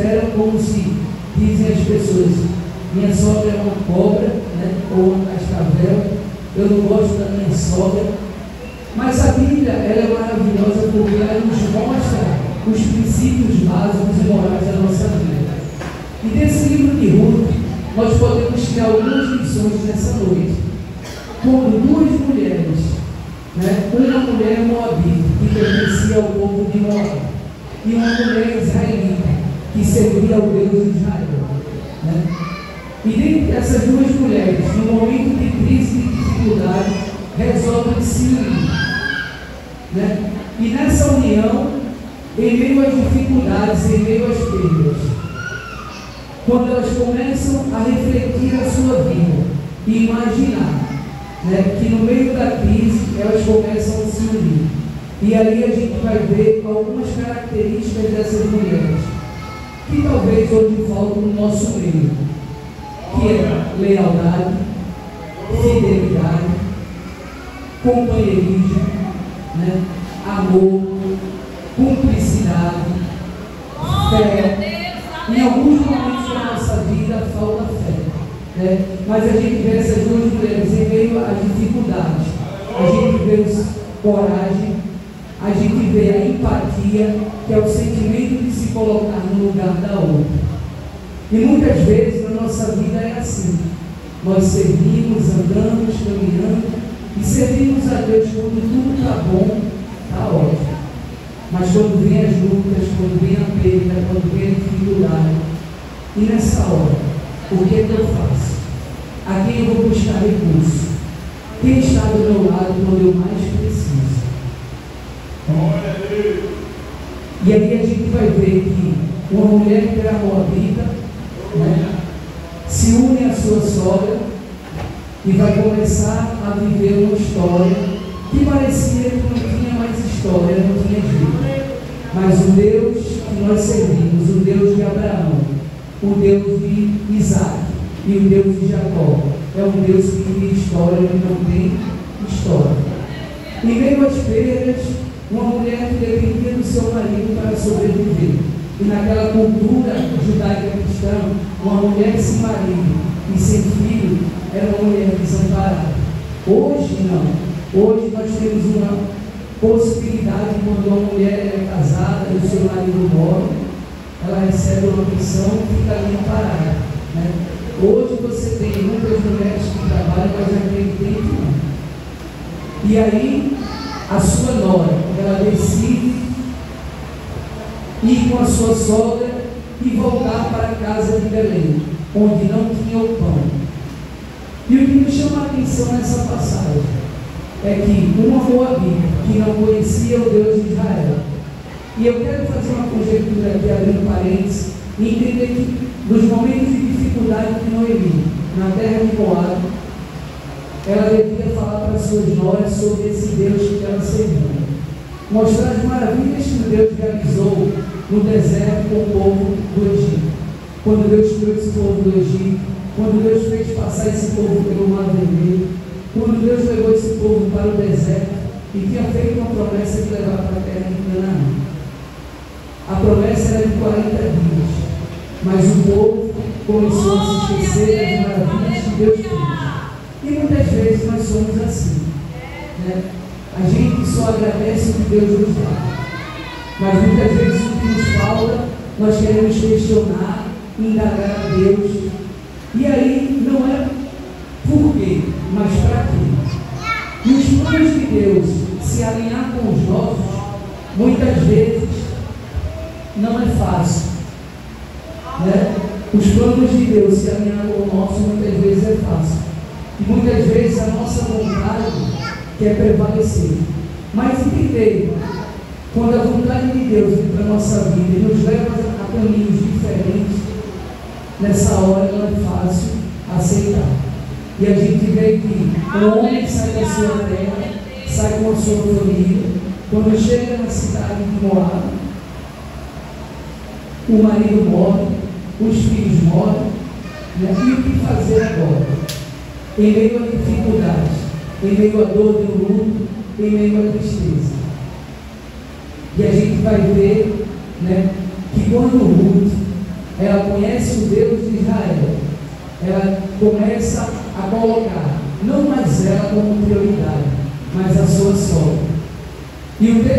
consideram como se dizem as pessoas: minha sogra é uma cobra, né? Ou uma cascavel, eu não gosto da minha sogra. Mas a Bíblia, ela é maravilhosa porque ela nos mostra os princípios básicos e morais da nossa vida. E desse livro de Ruth, nós podemos tirar algumas lições nessa noite. Quando duas mulheres, né? Uma mulher moabita, que pertencia ao povo de Moab, e uma mulher israelita, que servia ao Deus de Israel, né? E dentre essas duas mulheres, no momento de crise e de dificuldade, resolvem se unir, né? E nessa união, em meio às dificuldades, em meio às perdas, quando elas começam a refletir a sua vida e imaginar, né, que no meio da crise elas começam a se unir, e ali a gente vai ver algumas características dessas mulheres que talvez hoje faltam no nosso meio, que é lealdade, fidelidade, companheirismo, né, amor, cumplicidade, fé. Em alguns momentos da nossa vida falta fé, né? Mas a gente vê essas duas mulheres em meio às dificuldades, a gente vê coragem, a gente vê a empatia, que é o sentimento de se colocar no lugar da outra. E muitas vezes na nossa vida é assim: nós servimos, andamos, caminhando e servimos a Deus quando tudo está bom, está ótimo. Mas quando vem as lutas, quando vem a perda, quando vem a dificuldade, e nessa hora, o que é que eu faço? A quem eu vou buscar recurso? Quem está do meu lado quando eu mais preciso? E aí a gente vai ver que uma mulher que era moabita, né, se une à sua sogra e vai começar a viver uma história que parecia que não tinha mais história, não tinha jeito. Mas o Deus que nós servimos, o Deus de Abraão, o Deus de Isaac e o Deus de Jacó, é um Deus que tem história e não tem história. Em meio às perdas, uma mulher que dependia do seu marido para sobreviver. E naquela cultura judaica cristã, uma mulher sem marido e sem filho era uma mulher desamparada. Hoje não. Hoje nós temos uma possibilidade, quando uma mulher é casada e o seu marido morre, ela recebe uma pensão e fica ali parada, né? Hoje você tem muitas mulheres que trabalham, mas naquele tempo não. E aí, a sua nora, ela decide ir com a sua sogra e voltar para a casa de Belém, onde não tinha o pão. E o que me chama a atenção nessa passagem é que uma moabita que não conhecia o Deus de Israel, e eu quero fazer uma conjectura aqui, abrindo parênteses, e entender que nos momentos de dificuldade de Noemi, na terra de Moab, ela devia falar para suas noras sobre esse Deus que ela servia, mostrar as maravilhas que Deus realizou no deserto com o povo do Egito, quando Deus tirou esse povo do Egito, quando Deus fez passar esse povo pelo Mar Vermelho, quando Deus levou esse povo para o deserto e tinha feito uma promessa de levar para a terra de Canaã. A promessa era de 40 dias, mas o povo começou a se esquecer das maravilhas que Deus fez. E muitas vezes nós somos assim, né? A gente só agradece o que Deus nos dá, mas muitas vezes o que nos falta, nós queremos questionar, indagar a Deus, e aí não é por quê, mas para quê? E os planos de Deus se alinhar com os nossos, muitas vezes não é fácil, né? Os planos de Deus se alinhar com o nosso, muitas vezes é fácil, e muitas vezes a nossa vontade quer prevalecer. Mas entender, quando a vontade de Deus vem para a nossa vida e nos leva a caminhos diferentes, nessa hora não é fácil aceitar. E a gente vê que o homem sai da sua terra, sai com a sua família, quando chega na cidade de Moab, o marido morre, os filhos morrem, né? E o que fazer agora? Em meio a dificuldades, em meio à dor e ao luto, em meio à tristeza. E a gente vai ver, né, que quando Ruth ela conhece o Deus de Israel, ela começa a colocar não mais ela como prioridade, mas a sua sogra. E o texto